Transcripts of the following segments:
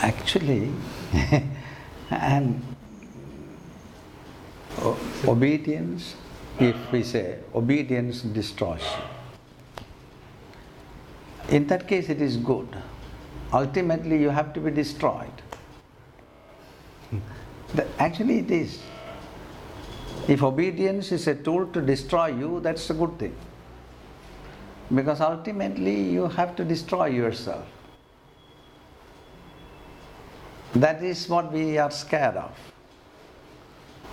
Actually, and obedience, if we say obedience destroys you, in that case it is good. Ultimately you have to be destroyed. Actually it is. If obedience is a tool to destroy you, that's a good thing. Because ultimately you have to destroy yourself. That is what we are scared of.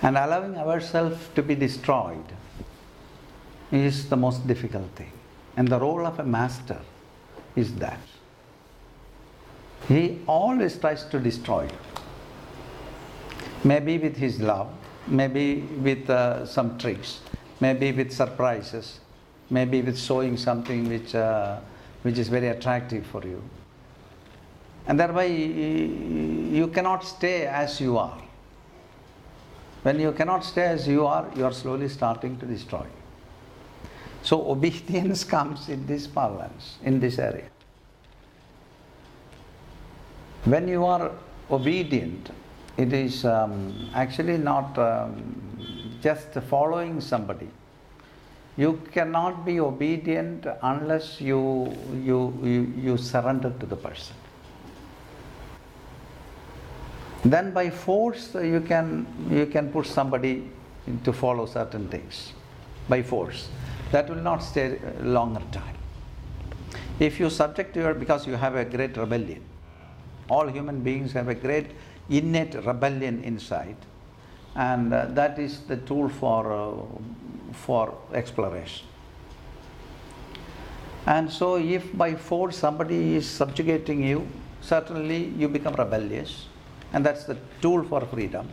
And allowing ourselves to be destroyed is the most difficult thing. And the role of a master is that. He always tries to destroy you. Maybe with his love, maybe with some tricks, maybe with surprises, maybe with showing something which is very attractive for you. And thereby you cannot stay as you are. When you cannot stay as you are slowly starting to destroy you. So obedience comes in this balance, in this area. When you are obedient, it is actually not just following somebody. You cannot be obedient unless you surrender to the person. Then by force you can push somebody to follow certain things. By force. That will not stay a longer time. If you subject because you have a great rebellion. All human beings have a great innate rebellion inside, and that is the tool for exploration. And so if by force somebody is subjugating you, certainly you become rebellious, and that's the tool for freedom,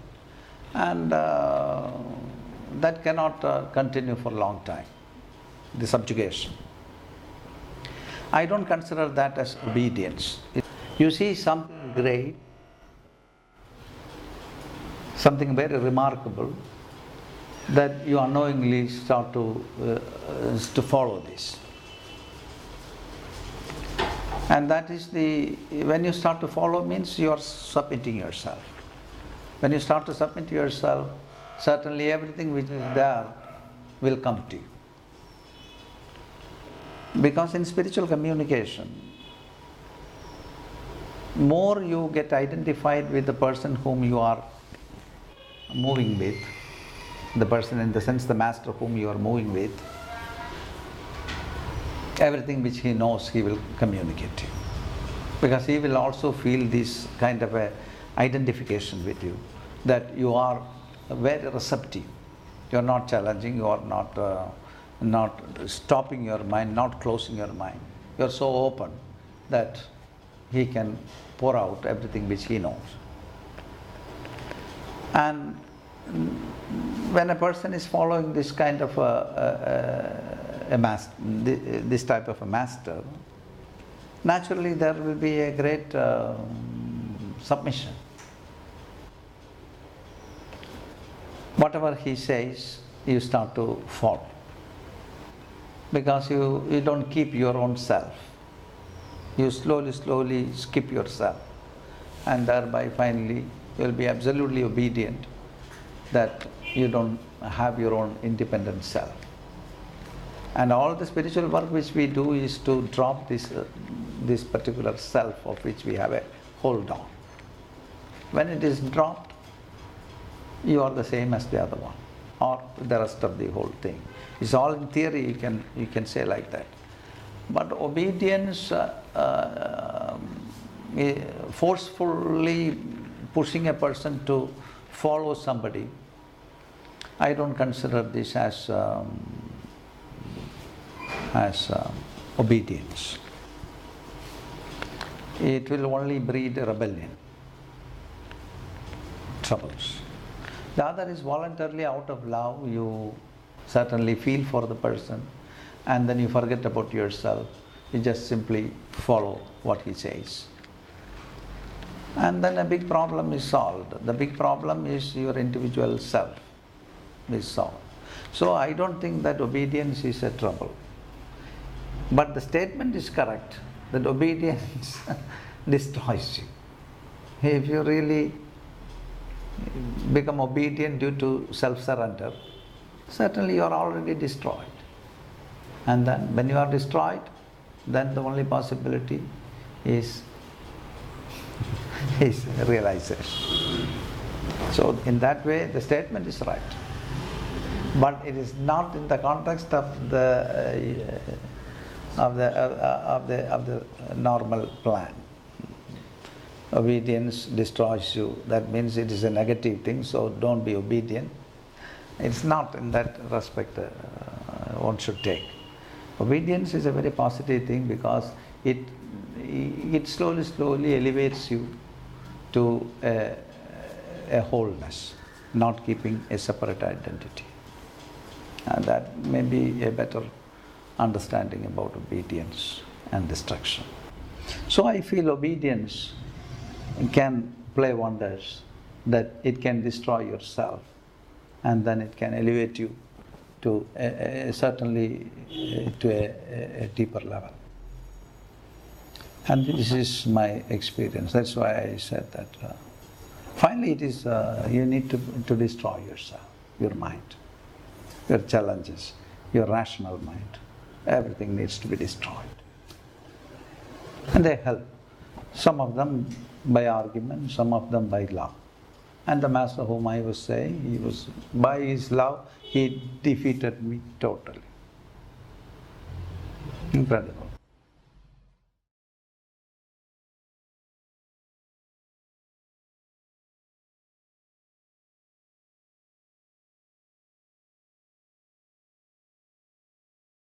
and that cannot continue for a long time, the subjugation. I don't consider that as obedience. You see something great, something very remarkable, that you unknowingly start to follow this. And that is when you start to follow means you are submitting yourself. When you start to submit yourself, certainly everything which is there will come to you. Because in spiritual communication, more you get identified with the person whom you are moving with, the person in the sense the master whom you are moving with, everything which he knows he will communicate to you. Because he will also feel this kind of a identification with you, that you are very receptive. You are not challenging, you are not stopping your mind, not closing your mind. You are so open that he can pour out everything which he knows. And when a person is following this kind of this type of a master, naturally there will be a great submission. Whatever he says, you start to follow. Because you don't keep your own self. You slowly skip yourself, and thereby finally you will be absolutely obedient, that you don't have your own independent self. And all the spiritual work which we do is to drop this particular self of which we have a hold on. When it is dropped, you are the same as the other one, or the rest of the whole thing. It's all in theory, you can say like that. But obedience, forcefully pushing a person to follow somebody, I don't consider this as obedience. It will only breed rebellion, troubles. The other is voluntarily, out of love, you certainly feel for the person, and then you forget about yourself. You just simply follow what he says. And then a big problem is solved. The big problem is your individual self is solved. So I don't think that obedience is a trouble. But the statement is correct, that obedience destroys you. If you really become obedient due to self-surrender, certainly you are already destroyed. And then when you are destroyed, then the only possibility is realization. So in that way, the statement is right. But it is not in the context of the normal plan. Obedience destroys you. That means it is a negative thing, so don't be obedient. It's not in that respect one should take. Obedience is a very positive thing because it slowly elevates you to a wholeness, not keeping a separate identity. And that may be a better understanding about obedience and destruction. So I feel obedience can play wonders, that it can destroy yourself and then it can elevate you to certainly to a deeper level. And this is my experience. That's why I said that finally it is you need to destroy yourself, your mind, your challenges, your rational mind. Everything needs to be destroyed. And they help. Some of them by argument, some of them by love. And the master whom I was saying, he was by his love, he defeated me totally. Incredible.